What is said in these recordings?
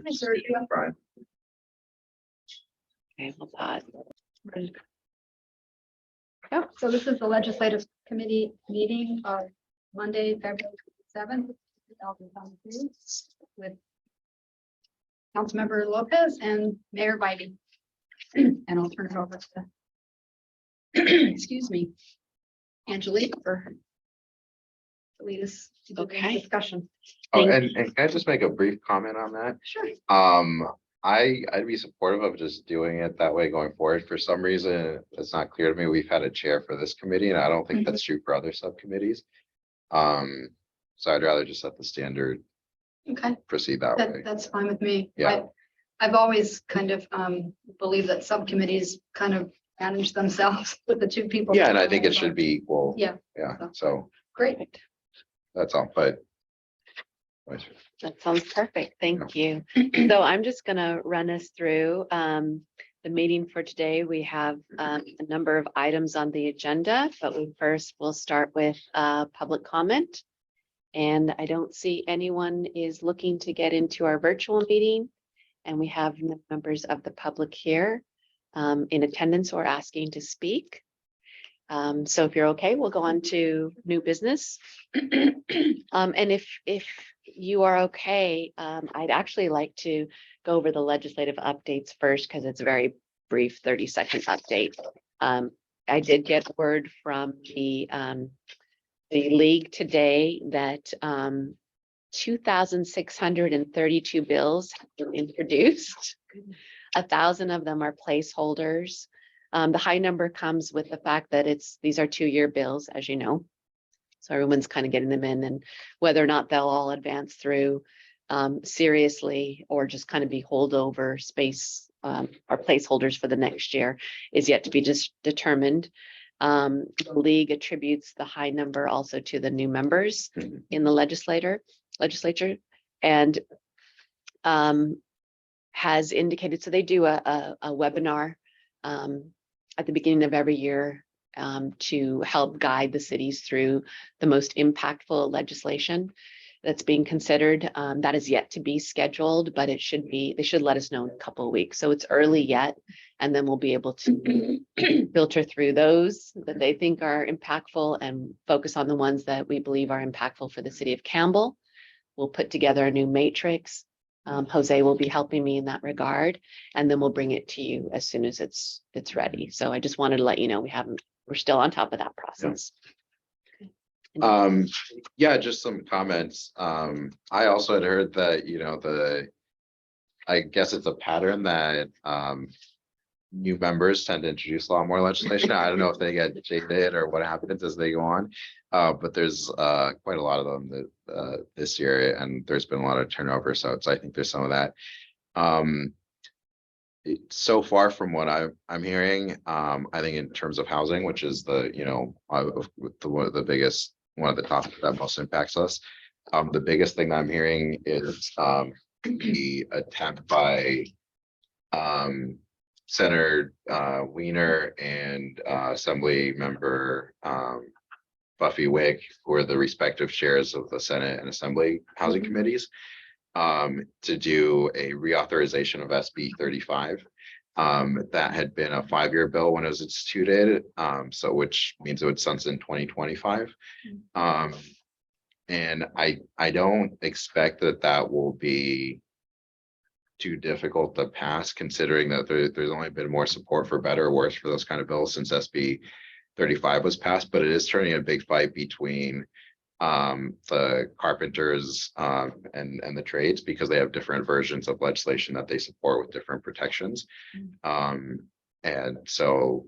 Fine. Okay, we'll pause. Yep, so this is the legislative committee meeting of Monday, February 7th, 2022, with Councilmember Lopez and Mayor Bybee. And I'll turn it over to, excuse me, Angelique for to lead us to the Okay. discussion. Oh, and can I just make a brief comment on that? Sure. I'd be supportive of just doing it that way going forward. For some reason, it's not clear to me. We've had a chair for this committee, and I don't think that's true for other subcommittees. So I'd rather just set the standard, Okay, proceed that way. that's fine with me. Yeah. I've always kind of believed that subcommittees kind of manage themselves with the two people. Yeah, and I think it should be equal. Yeah. Yeah, so Great. that's all, but. That sounds perfect. Thank you. So I'm just going to run us through the meeting for today. We have a number of items on the agenda, but we'll start with public comment. And I don't see anyone is looking to get into our virtual meeting. And we have no members of the public here in attendance or asking to speak. So if you're okay, we'll go on to new business. And if you are okay, I'd actually like to go over the legislative updates first because it's a very brief 30-second update. I did get word from the league today that 2,632 bills have been introduced. 1,000 of them are placeholders. The high number comes with the fact that these are 2-year bills, as you know. So everyone's kind of getting them in, and whether or not they'll all advance through seriously or just kind of be holdover space or placeholders for the next year is yet to be just determined. The league attributes the high number also to the new members in the legislature, and has indicated, so they do a webinar at the beginning of every year to help guide the cities through the most impactful legislation that's being considered. That is yet to be scheduled, but they should let us know in a couple of weeks. So it's early yet, and then we'll be able to filter through those that they think are impactful and focus on the ones that we believe are impactful for the city of Campbell. We'll put together a new matrix. Jose will be helping me in that regard, and then we'll bring it to you as soon as it's ready. So I just wanted to let you know we're still on top of that process. Yeah, just some comments. I also had heard that, I guess it's a pattern that new members tend to introduce a lot more legislation. I don't know if they get jaded or what happens as they go on, but there's quite a lot of them that this year, and there's been a lot of turnover. So I think there's some of that. So far from what I'm hearing, I think in terms of housing, which is one of the topics that most impacts us, the biggest thing that I'm hearing is the attempt by Senator Wiener and Assembly Member Buffy Wick, who are the respective chairs of the Senate and Assembly Housing Committees, to do a reauthorization of SB 35. That had been a 5-year bill when it was instituted, so which means it would sunset in 2025. And I don't expect that will be too difficult to pass, considering that there's only been more support, for better or worse, for those kind of bills since SB 35 was passed. But it is turning a big fight between the carpenters and the trades, because they have different versions of legislation that they support with different protections. And so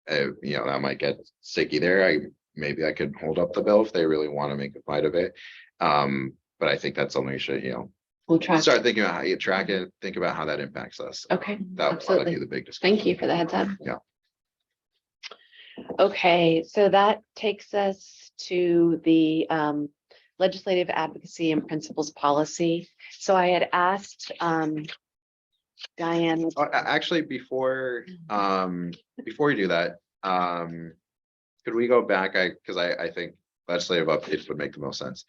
that might get sticky there. Maybe I could hold up the bill if they really want to make a fight of it. But I think that's something we should We'll try. start thinking about how you track it, think about how that impacts us. Okay, That would absolutely. be the big discussion. Thank you for the heads up. Yeah. Okay, so that takes us to the legislative advocacy and principles policy. So I had asked Diane. Actually, before we do that, could we go back? Because I think legislative updates would make the most sense.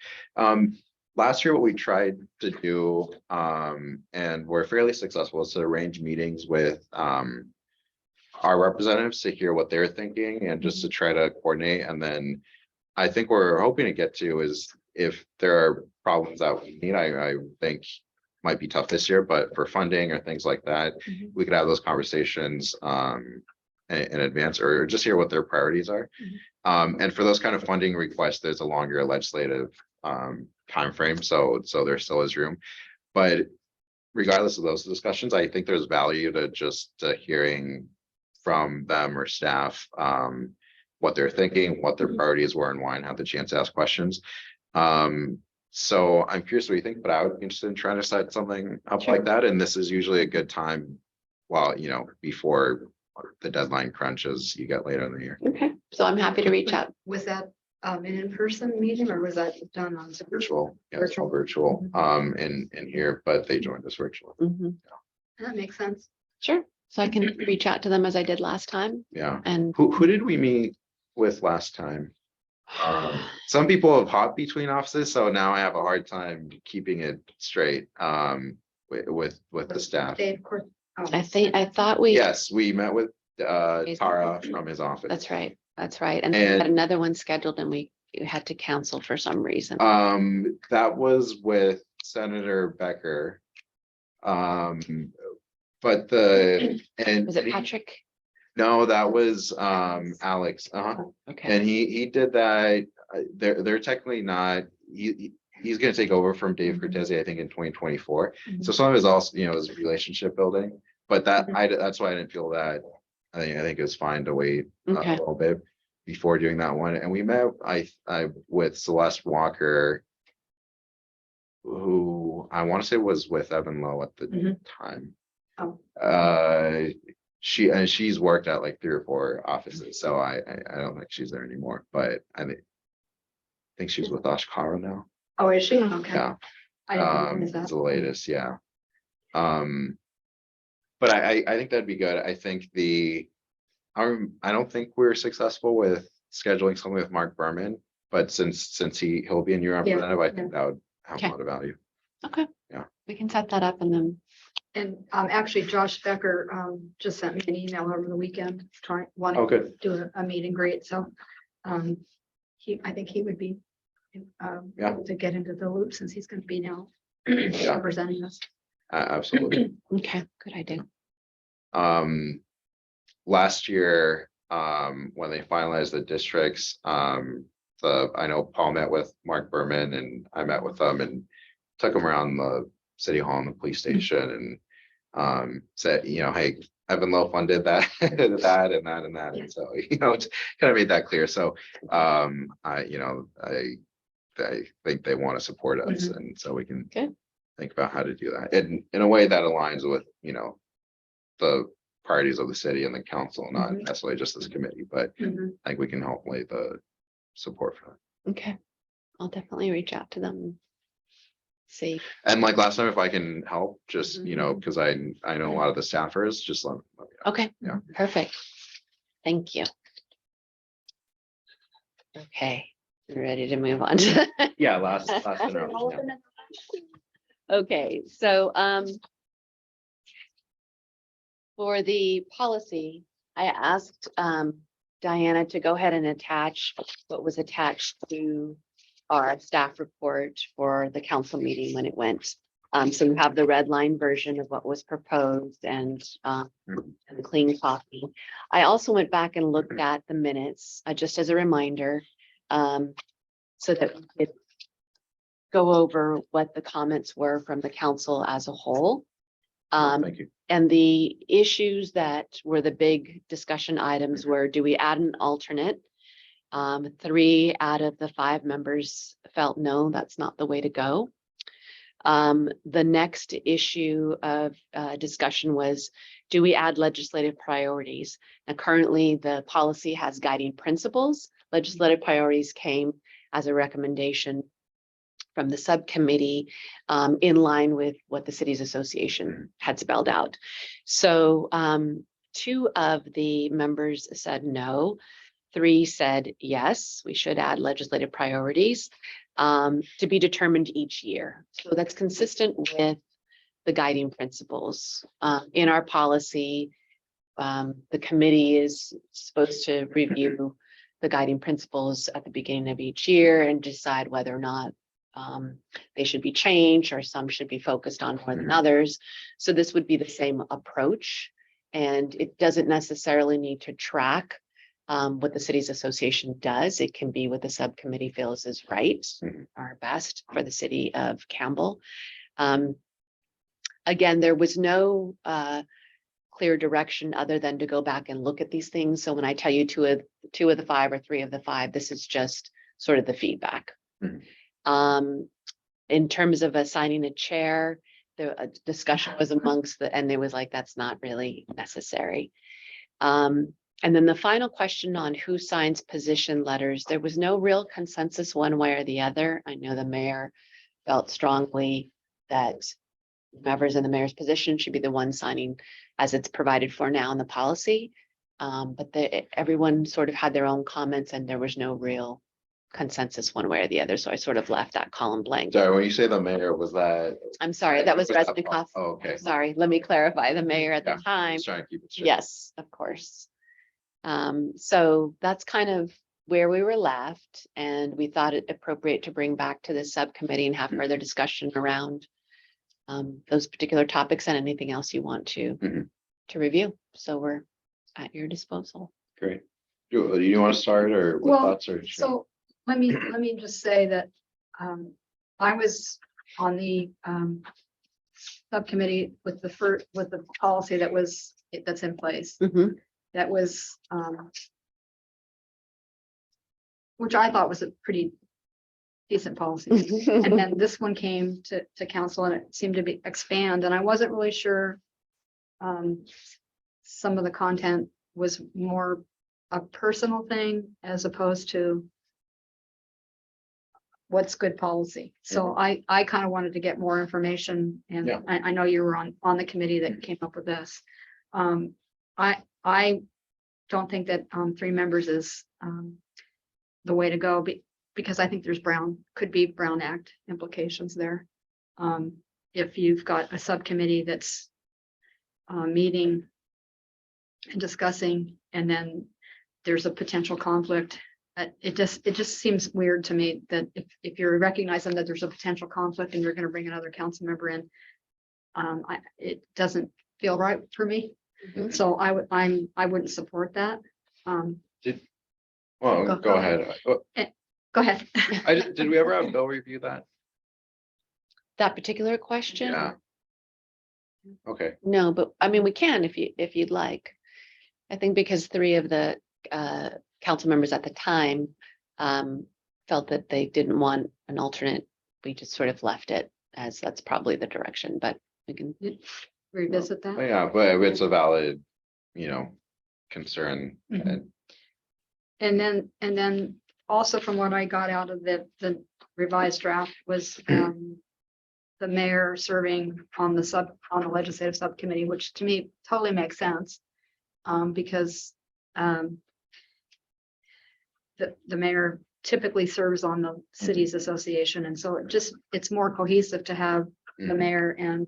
last year, what we tried to do, and we're fairly successful, is to arrange meetings with, our representatives to hear what they're thinking and just to try to coordinate. And then I think we're hoping to get to is if there are problems that we need, I think might be tough this year, but for funding or things like that, Mhm. we could have those conversations in advance or just hear what their priorities are. And for those kind of funding requests, there's a longer legislative timeframe, so there still is room. But regardless of those discussions, I think there's value to just hearing from them or staff what they're thinking, what their priorities were, and why, and have the chance to ask questions. So I'm curious what you think, but I would be interested in trying to set something up Sure. like that. And this is usually a good time, while before the deadline crunches, you get later in the year. Okay, so I'm happy to reach out. Was that an in-person meeting or was that done on Zoom? Virtual, yeah, it's all virtual, in here, but they joined us virtually. Mhm. That makes sense. Sure, so I can reach out to them as I did last time Yeah. and. Who did we meet with last time? Some people have hopped between offices, so now I have a hard time keeping it straight with the staff. Dave, oh, I thought we. Yes, we met with Tara from his office. That's right, and we had another one scheduled and we had to cancel for some reason. That was with Senator Becker. But Was it Patrick? No, that was Alex. Okay, And he did that. They're technically not. He's going to take over from Dave Cortese, I think, in 2024. So some of his also, is relationship building. But that's why I didn't feel that. I think it was fine to wait a little bit before doing that one. And we met I with Celeste Walker, who I want to say was with Evan Lowe at the time. Oh. She's worked at like 3 or 4 offices, so I don't think she's there anymore. But I think she's with Oshkara now. Oh, is she? Okay. Yeah. I didn't realize that. It's the latest, yeah. But I think that'd be good. I think I don't think we were successful with scheduling something with Mark Berman, but since he'll be a new representative, I think that would have a lot of value. okay. Yeah. We can set that up and then. And actually Josh Becker just sent me an email over the weekend wanting Oh, to good. do a meet and greet. So I think he would be able to get into the loop since he's going to be now representing us. Absolutely. Okay, good idea. Last year, when they finalized the districts, I know Paul met with Mark Berman and I met with them and took him around the city hall and the police station and said, hey, Evan Lowe funded that, and that. And so, it's kind of made that clear. So I think they want to support us. And so we can think about how to do that in a way that aligns with, the priorities of the city and the council, not necessarily just this committee, but I think we can help lay the support for that. Okay, I'll definitely reach out to them. And see. And like last time, if I can help, just, because I know a lot of the staffers, just let me know. Okay, Yeah. perfect. Thank you. Okay, we're ready to move on to. Yeah, last interruption, yeah. Okay, so for the policy, I asked Diana to go ahead and attach what was attached to our staff report for the council meeting when it went. So you have the red line version of what was proposed and the clean copy. I also went back and looked at the minutes, just as a reminder, so that we could go over what the comments were from the council as a whole. Thank you. And the issues that were the big discussion items were, do we add an alternate? 3 out of the 5 members felt no, that's not the way to go. The next issue of discussion was, do we add legislative priorities? Now, currently the policy has guiding principles. Legislative priorities came as a recommendation from the subcommittee in line with what the cities association had spelled out. So 2 of the members said no. 3 said yes, we should add legislative priorities. to be determined each year. So that's consistent with the guiding principles. In our policy, the committee is supposed to review the guiding principles at the beginning of each year and decide whether or not they should be changed, or some should be focused on more than others. So this would be the same approach, and it doesn't necessarily need to track what the city's association does. It can be what the subcommittee feels is right or best for the city of Campbell. Again, there was no clear direction other than to go back and look at these things. So when I tell you two of the five or three of the five, this is just sort of the feedback. In terms of assigning a chair, the discussion was amongst and there was like, that's not really necessary. And then the final question on who signs position letters, there was no real consensus one way or the other. I know the mayor felt strongly that whoever's in the mayor's position should be the one signing as it's provided for now in the policy. But everyone sort of had their own comments and there was no real consensus one way or the other. So I sort of left that column blank. Sorry, when you say the mayor, was that? I'm sorry, that was Resnicoff. Oh, okay. Sorry, let me clarify. The mayor at Yeah, the time. Just trying to keep it straight. Yes, of course. So that's kind of where we were left, and we thought it appropriate to bring back to the subcommittee and have further discussion around those particular topics and anything else you want to review. So we're at your disposal. Great. Do you want to start or what Well, thoughts or? So let me just say that I was on the subcommittee with the policy that's in place. That was which I thought was a pretty decent policy. And then this one came to council and it seemed to be expand, and I wasn't really sure. Some of the content was more a personal thing as opposed to what's good policy. So I kind of wanted to get more information, and I know you were on the committee that came up with this. I don't think that 3 members is the way to go, because I think there's could be Brown Act implications there. If you've got a subcommittee that's meeting and discussing, and then there's a potential conflict. It just seems weird to me that if you're recognizing that there's a potential conflict and you're going to bring another council member in, it doesn't feel right for me. So I wouldn't support that. Well, go ahead. Go ahead. Did we ever have Bill review that? That particular question? Yeah. Okay. No, but I mean, we can if you'd like. I think because 3 of the council members at the time felt that they didn't want an alternate. We just sort of left it as that's probably the direction, but we can Revisit that. Yeah, but it's a valid, concern. And then also from what I got out of the revised draft was the mayor serving on the legislative subcommittee, which to me totally makes sense. Because the mayor typically serves on the city's association, and so it's more cohesive to have the mayor and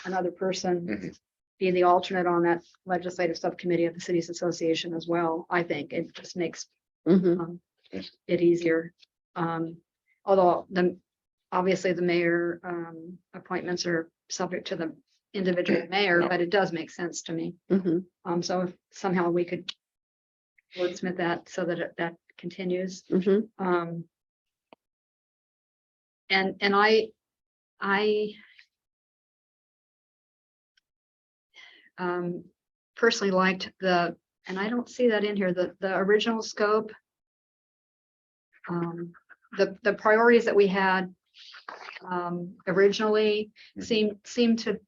another person be the alternate on that legislative subcommittee of the city's association as well. I think it just makes it easier. Although obviously the mayor appointments are subject to the individual mayor, but it does make sense to me. So if somehow we could wordsmith that so that that continues. And I personally liked and I don't see that in here, the original scope. The priorities that we had originally seemed to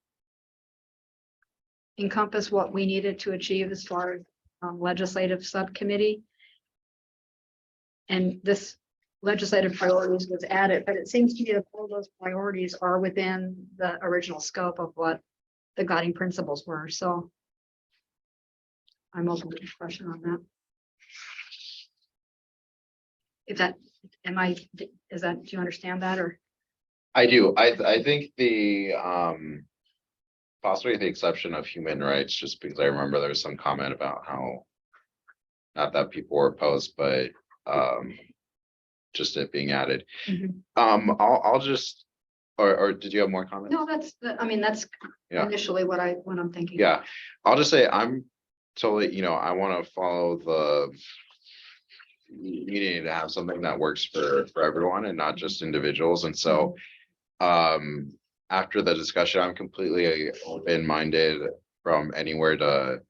encompass what we needed to achieve as far as legislative subcommittee. And this legislative priorities was added, but it seems to me that all those priorities are within the original scope of what the guiding principles were. So I'm open to discussion on that. If that do you understand that or? I do. I think the possibly with the exception of human rights, just because I remember there was some comment about how not that people were opposed, but just it being added. Mhm. I'll just or did you have more comments? No, that's Yeah. initially what I'm thinking. Yeah, I'll just say I'm totally, I want to follow the needing to have something that works for everyone and not just individuals. And so after the discussion, I'm completely open-minded from anywhere to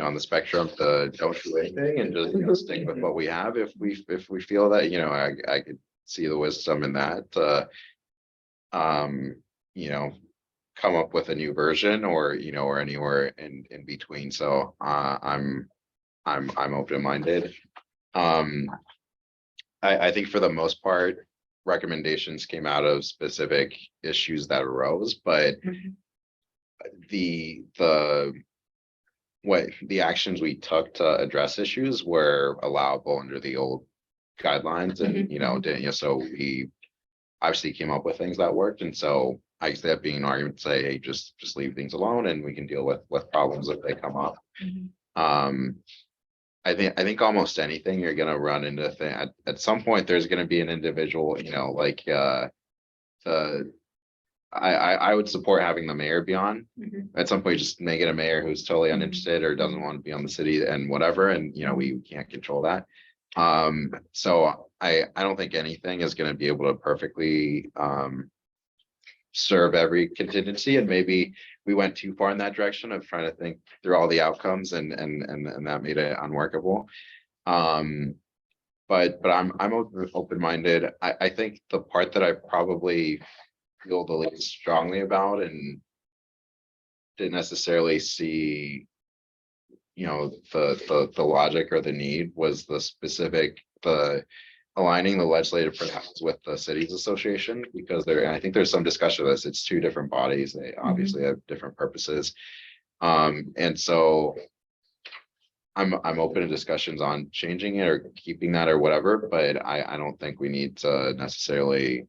on the spectrum to don't do anything and just stick with what we have if we feel that I could see the wisdom in that come up with a new version or or anywhere in between. So I'm open-minded. I think for the most part, recommendations came out of specific issues that arose, but Mhm. the what the actions we took to address issues were allowable under the old guidelines and so we obviously came up with things that worked. And so I guess that being an argument to say, hey, just leave things alone and we can deal with problems if they come up. Mhm. I think almost anything you're gonna run into at some point there's gonna be an individual, I would support having the mayor be on. Mhm. At some point, just make it a mayor who's totally uninterested or doesn't want to be on the city and whatever, and we can't control that. So I don't think anything is gonna be able to perfectly serve every contingency, and maybe we went too far in that direction of trying to think through all the outcomes and that made it unworkable. But I'm open-minded. I think the part that I probably feel the least strongly about and didn't necessarily see the logic or the need was the aligning the legislative principles with the cities association, because I think there's some discussion of this. It's two different bodies. They obviously have different purposes. And so I'm open to discussions on changing it or keeping that or whatever, but I don't think we need to necessarily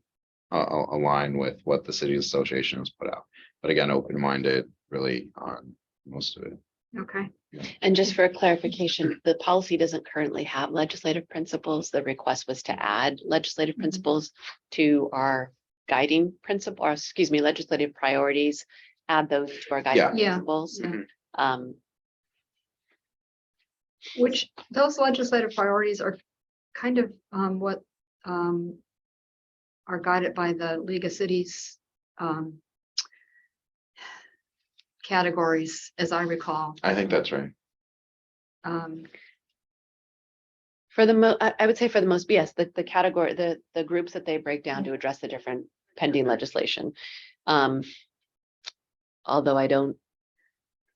align with what the city association has put out. But again, open-minded really on most of it. Okay. And just for clarification, the policy doesn't currently have legislative principles. The request was to add legislative Mhm. principles to our guiding principle, or excuse me, legislative priorities, add those to our guiding Yeah. principles. Mhm. Which those legislative priorities are kind of what are guided by the League of Cities categories, as I recall. I think that's right. For the I would say for the most, yes, the category, the groups that they break down to address the different pending legislation. Although I don't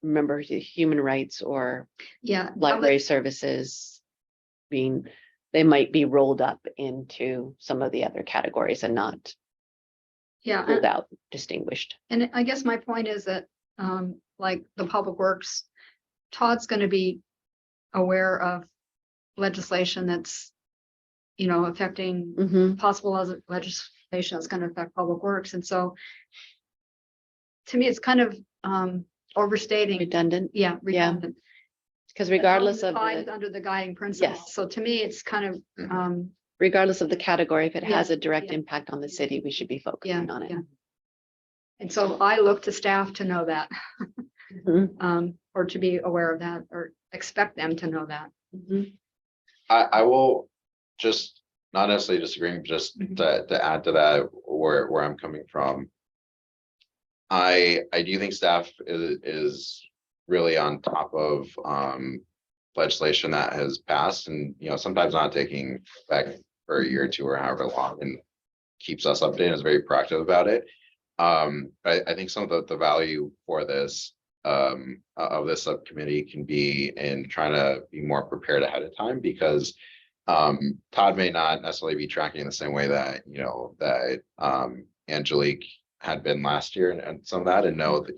remember the human rights or Yeah. library services being, they might be rolled up into some of the other categories and not Yeah. pulled out, distinguished. And I guess my point is that, like the public works, Todd's going to be aware of legislation that's, affecting Mhm. possible legislation that's going to affect public works. And so to me, it's kind of overstating. Redundant, Yeah, redundant. because regardless of Defined the, under the guiding principles. Yes. So to me, it's kind of, regardless of the category, if it has Yeah, a direct yeah. impact on the city, we should be focusing on it. yeah. And so I look to staff to know that, Mhm. or to be aware of that, or expect them to know that. Mhm. I will just not necessarily disagreeing, just Mhm. to add to that where I'm coming from. I do think staff is really on top of legislation that has passed and sometimes not taking effect for a year or two or however long, and keeps us updated, is very proactive about it. But I think some of the value for this of this subcommittee can be in trying to be more prepared ahead of time, because Todd may not necessarily be tracking the same way that that Angelique had been last year and some of that, and know that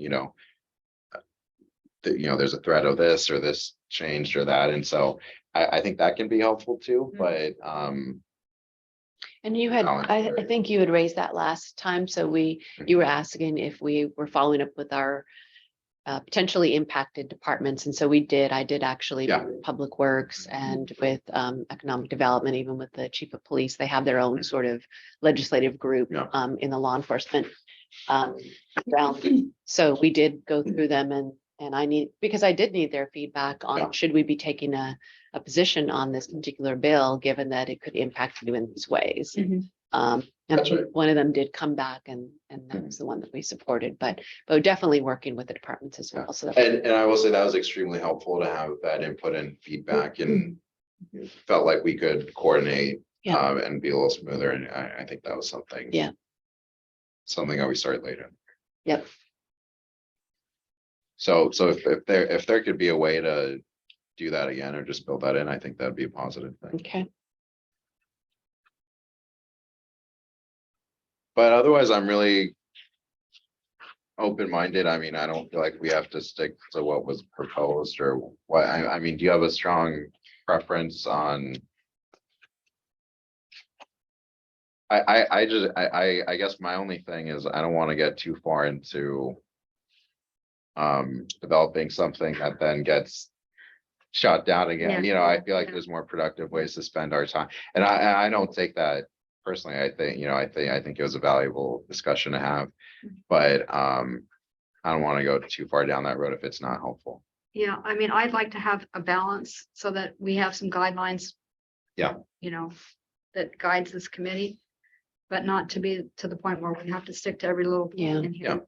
there's a threat of this or this changed or that, and so I think that can be helpful too. Mhm. But And you had, I think you had raised that last time, so you were asking if we were following up with our potentially impacted departments, and so I did actually, Yeah. with Public Works and with economic development, even with the chief of police, they have their own sort of legislative group Yeah. in the law enforcement realm. So we did go through them, and because I did need their feedback on Yeah. should we be taking a position on this particular bill, given that it could impact you in these ways. Mhm. And That's right. one of them did come back, and that was the one that we supported, but definitely working with the departments as well. So And I will say that was extremely helpful to have that input and feedback, and felt like we could coordinate Yeah. and be a little smoother. And I think that was something. Yeah. Something that we started later. Yep. So if there could be a way to do that again or just build that in, I think that'd be a positive thing. Okay. But otherwise, I'm really open-minded. I mean, I don't feel like we have to stick to what was proposed or what, I mean, do you have a strong preference on? I guess my only thing is I don't want to get too far into developing something that then gets shot down again. Yeah. You know, I feel like Yeah. there's more productive ways to spend our time. And I don't take that personally. I think, you know, I think it was a valuable discussion to have, but I don't want to go too far down that road if it's not helpful. Yeah, I mean, I'd like to have a balance so that we have some guidelines. Yeah. You know, that guides this committee, but not to be to the point where we have to stick to every little point Yeah. in here.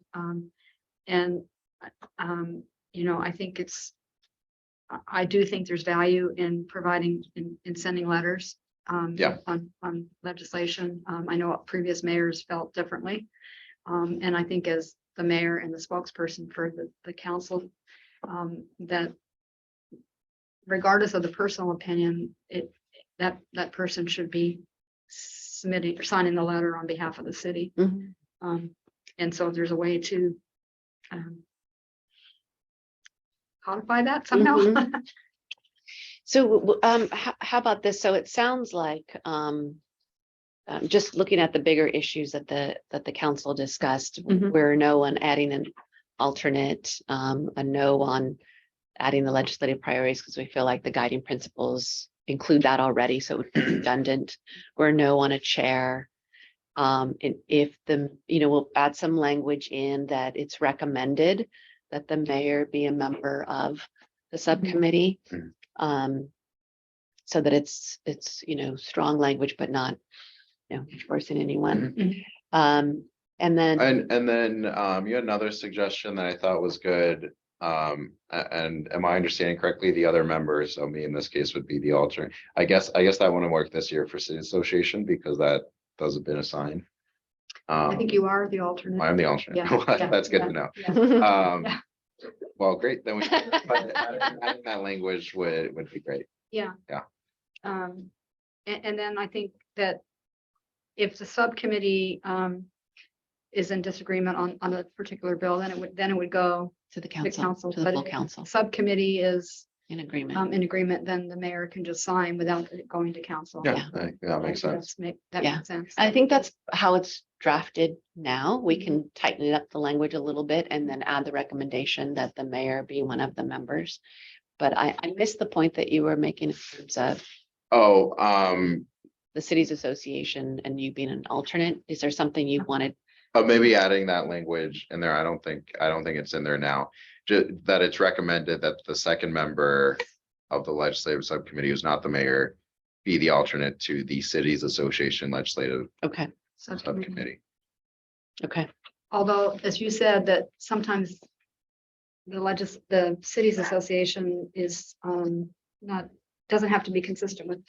You know, I think I do think there's value in providing, in sending letters. Yeah. On legislation. I know previous mayors felt differently. And I think as the mayor and the spokesperson for the council, that regardless of the personal opinion, that person should be submitting or signing the letter on behalf of the city. Mhm. And so if there's a way to codify that somehow. Mhm. So, how about this? So it sounds like, just looking at the bigger issues that the council discussed, Mhm. we're a no on adding an alternate, a no on adding the legislative priorities, because we feel like the guiding principles include that already, so it would be redundant. We're a no on a chair. And if we'll add some language in that it's recommended that the mayor be a member of the subcommittee. Mhm. So that it's strong language, but not, forcing anyone. And then, And then you had another suggestion that I thought was good. And am I understanding correctly? The other members, so me in this case would be the alternate. I guess that wouldn't work this year for city association because that hasn't been assigned. I think you are the alternate. I'm the alternate. Yeah, That's good yeah, to know. yeah. Yeah. Well, great. Then adding that language would be great. Yeah. Yeah. And then I think that if the subcommittee is in disagreement on a particular bill, then it would go to the to the council, council. to the But full if the council, subcommittee is in agreement. in agreement, then the mayor can just sign without it going to council. Yeah, I think that makes sense. That Yeah. makes sense. I think that's how it's drafted now. We can tighten it up the language a little bit and then add the recommendation that the mayor be one of the members. But I missed the point that you were making in terms of Oh, the cities association and you being an alternate. Is there something you wanted? maybe adding that language in there. I don't think it's in there now. Just that it's recommended that the second member of the legislative subcommittee, who's not the mayor, be the alternate to the cities association legislative Okay, subcommittee. okay. Although, as you said, that sometimes the cities association is doesn't have to be consistent with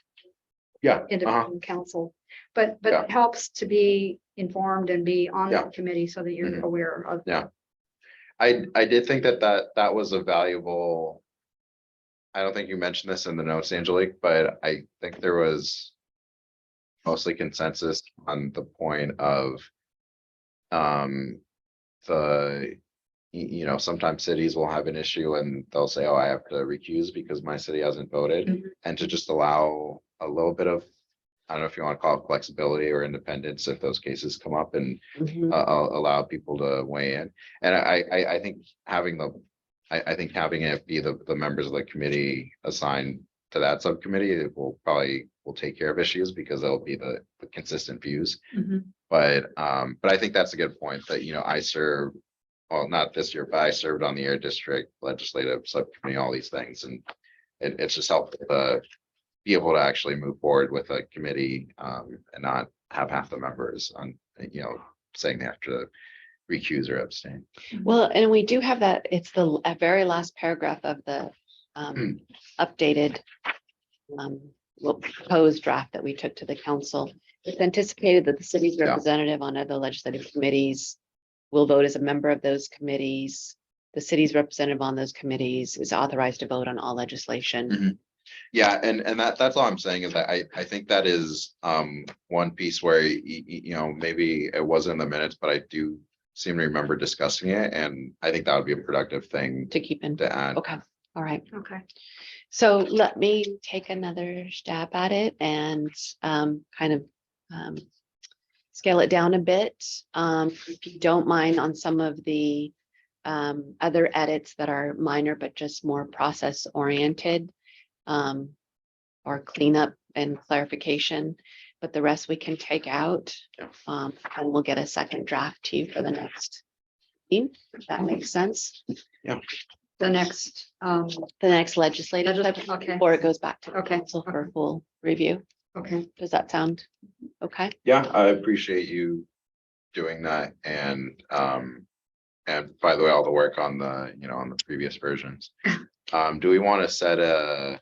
Yeah. individual council, but Yeah. it helps to be informed and be on Yeah. the committee so that you're Mhm. aware of. Yeah. I did think that was a valuable. I don't think you mentioned this in the notes, Angelique, but I think there was mostly consensus on the point of sometimes cities will have an issue and they'll say, oh, I have to recuse because my city hasn't voted. Mhm. And to just allow a little bit of I don't know if you want to call it flexibility or independence if those cases come up, and Mhm. allow people to weigh in. And I think having I think having it be the members of the committee assigned to that subcommittee, it will take care of issues because they'll be the consistent views. Mhm. But I think that's a good point that, I serve, well, not this year, but I served on the air district legislative subcommittee, all these things, and it's just helpful to be able to actually move forward with a committee, and not have half the members on, saying they have to recuse or abstain. Well, and we do have that, it's the very last paragraph of the updated proposed draft that we took to the council. It's anticipated that the city's Yeah. representative on other legislative committees will vote as a member of those committees. The city's representative on those committees is authorized to vote on all legislation. Yeah, and that's all I'm saying is that I think that is one piece where maybe it wasn't in the minutes, but I do seem to remember discussing it, and I think that would be a productive thing To keep in, to add. okay, all right. Okay. So let me take another stab at it and kind of scale it down a bit. If you don't mind, on some of the other edits that are minor, but just more process oriented, or cleanup and clarification, but the rest we can take out. Yeah. And we'll get a second draft to you for the next meeting, if that makes sense. The next, The next legislative session, okay, before it goes back to the Okay, council for full review. okay. Does that sound okay? Yeah, I appreciate you doing that, and by the way, all the work on the, on the previous versions. Do we want to set a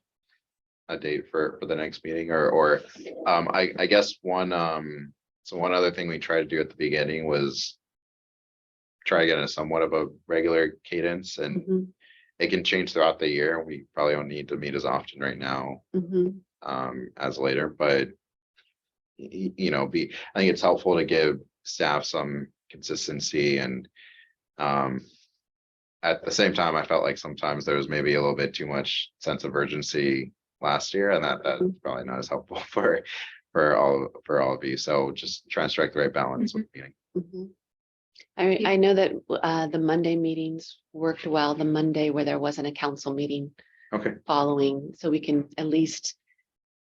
date for the next meeting, or I guess one other thing we tried to do at the beginning was try to get a somewhat of a regular cadence, and Mhm, it can change throughout the year. We probably don't need to meet as often right now mhm. as later, but I think it's helpful to give staff some consistency, and at the same time, I felt like sometimes there was maybe a little bit too much sense of urgency last year, and that's probably not as helpful for all of you. So just try and strike the right balance with the meeting. Mhm. I know that the Monday meetings worked well, the Monday where there wasn't a council meeting Okay, following, so we can at least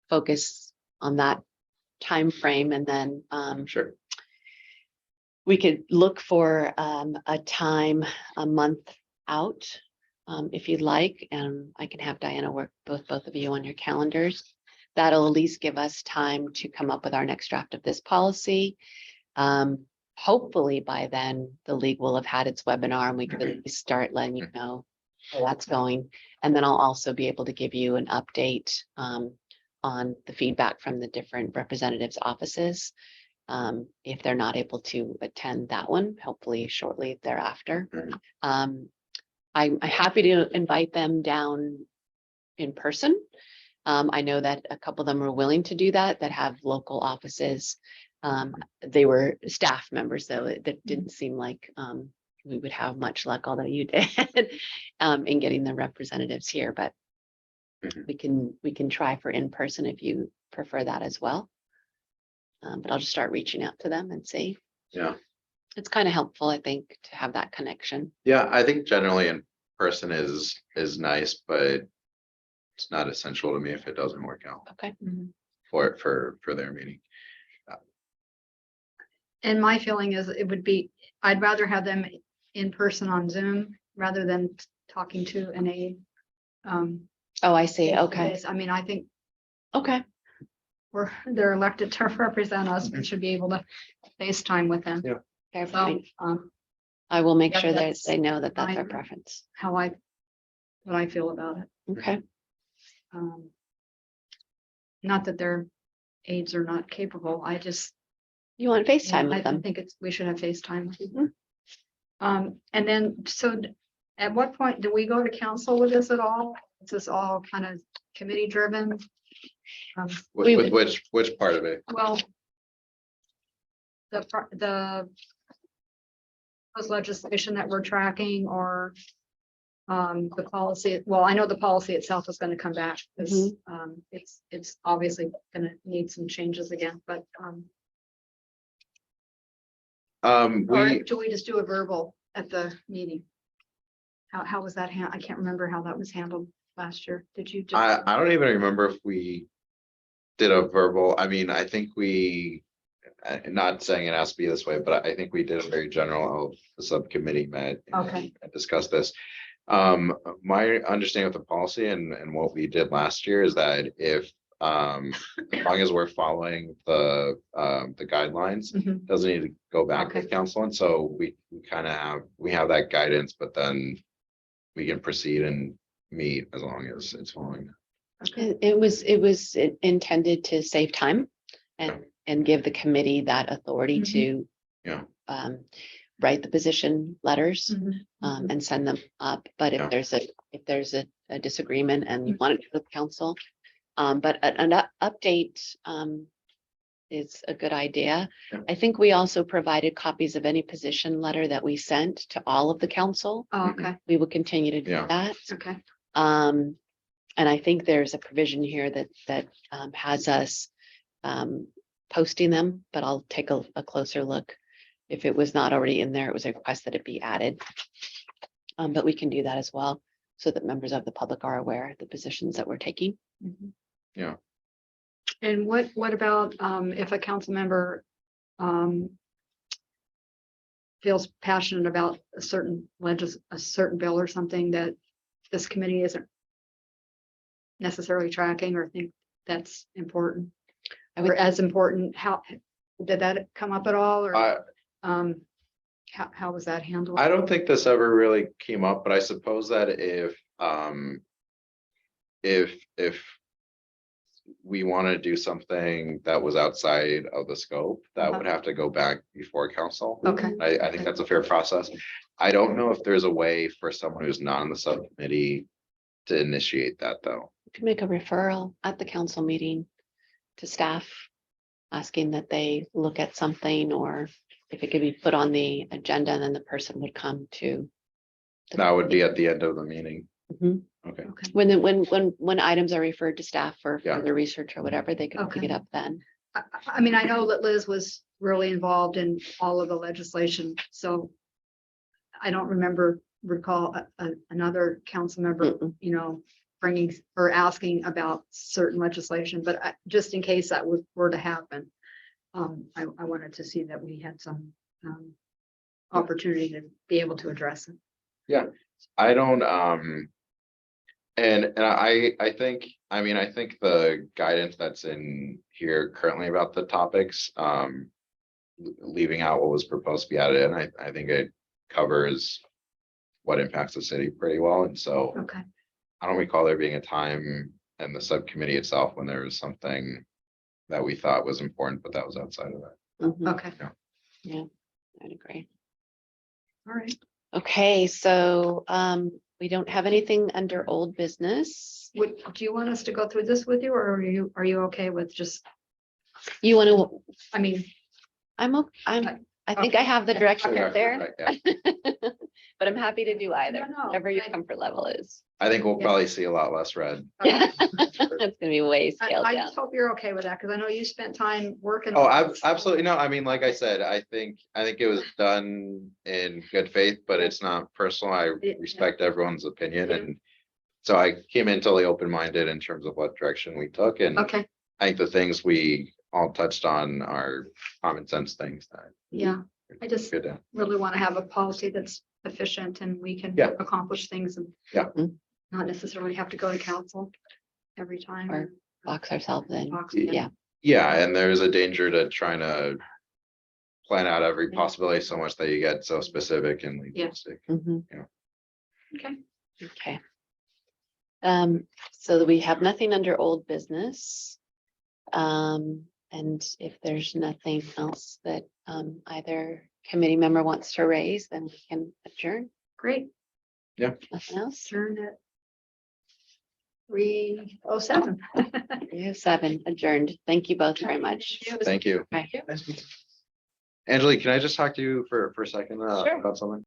focus on that time frame, and then sure. we could look for a time a month out, if you'd like, and I can have Diana work both of you on your calendars. That'll at least give us time to come up with our next draft of this policy. Hopefully by then, the league will have had its webinar and we could at least start letting you know how that's going. And then I'll also be able to give you an update on the feedback from the different representatives' offices. If they're not able to attend that one, hopefully shortly thereafter. I'm happy to invite them down in person. I know that a couple of them are willing to do that have local offices. They were staff members, though. That didn't seem like we would have much luck, although you did, in getting the representatives here. But we can try for in person if you prefer that as well. But I'll just start reaching out to them and see. Yeah. It's kind of helpful, I think, to have that connection. Yeah, I think generally in person is nice, but it's not essential to me if it doesn't work out Okay. for their meeting. And my feeling is it would be, I'd rather have them in person on Zoom rather than talking to an aide. Oh, I see. Okay. I mean, I think Okay. they're elected to represent us. We should be able to FaceTime with them. Yeah. Fair So, point. I will make yeah, sure that that's they know that that's our fine. preference. what I feel about it. Okay. Not that their aides are not capable. I just, You want FaceTime with I them? think we should have FaceTime. Mhm. And then, so at what point do we go to council with this at all? Is this all kind of committee driven? Which part of it? Well, the legislation that we're tracking, or The policy, well, I know the policy itself is gonna come back, because, it's obviously gonna need some changes again, but, or we, do we just do a verbal at the meeting? How was that I can't remember how that was handled last year. Did you? just I don't even remember if we did a verbal, I mean, I think we, not saying it has to be this way, but I think we did a very general, the subcommittee met. Okay. And discussed this. My understanding of the policy and what we did last year is that if, as long as we're following the guidelines, Mhm. doesn't need to go back to Okay. council, and so we kind of have that guidance, but then we can proceed and meet as long as it's following. Okay. It was intended to save time and give the committee that authority to Yeah. write the position letters Mhm. and send them up. But Yeah. if there's a disagreement and you want it to the council, but an update is a good idea. Yeah. I think we also provided copies of any position letter that we sent to all of the council. Oh, okay, We will continue to do Yeah. that. okay. And I think there's a provision here that has us posting them, but I'll take a closer look. If it was not already in there, it was a request that it be added. But we can do that as well, so that members of the public are aware of the positions that we're taking. Mhm. Yeah. And what about, if a council member, feels passionate about a certain a certain bill or something that this committee isn't necessarily tracking or think that's important? I would- Or as important, how, did that come up at all, or, how was that handled? I don't think this ever really came up, but I suppose that if we want to do something that was outside of the scope, that would have to go back before council. Okay, I think that's a fair process. I don't know if there's a way for someone who's not on the subcommittee to initiate that, though. You can make a referral at the council meeting to staff, asking that they look at something, or if it could be put on the agenda, and then the person would come to. That would be at the end of the meeting. Mhm. Okay. okay. When items are referred to staff for Yeah. further research or whatever, they could pick Okay. it up then. I mean, I know that Liz was really involved in all of the legislation, so I don't recall another council member, Mm-mm. you know, bringing or asking about certain legislation, but just in case that were to happen, I wanted to see that we had some opportunity to be able to address it. I don't, and I think, I mean, I think the guidance that's in here currently about the topics, leaving out what was proposed to be added in, I think it covers what impacts the city pretty well, and so Okay, I don't recall there being a time in the subcommittee itself when there was something that we thought was important, but that was outside of that. Mhm. okay, Yeah, I'd agree. all right. Okay, so we don't have anything under old business. Do you want us to go through this with you, or are you okay with just, You want to, I mean, I think I have the direction Okay, up there, right, yeah. but I'm happy to do either, No, whatever your I- comfort level is. I think we'll Yeah. probably see a lot less red. Yeah, it's gonna be way scaled I down. just hope you're okay with that, because I know you spent time working. Oh, on this. absolutely. No, I mean, like I said, I think it was done in good faith, but it's not personal. I Yeah. respect everyone's opinion, Yeah. and so I came in totally open-minded in terms of what direction we took, and Okay, I think the things we all touched on are common sense things that. yeah, I just Good. really want to have a policy that's efficient and we can Yeah. accomplish things and Yeah. not necessarily have to go to council every time. Or box ourselves in. Box, Yeah. Yeah, and there's a danger to trying to plan out every Yeah. possibility so much that you get so specific and legalistic. Mhm. Okay, Okay. So that we have nothing under old business. And if there's nothing else that either committee member wants to raise, then we can adjourn. great. Nothing else? Turn at 3:07. 3:07 adjourned. Thank you both very much. Thank you. Bye. Angelique, can I just talk to you for a second Sure. about something?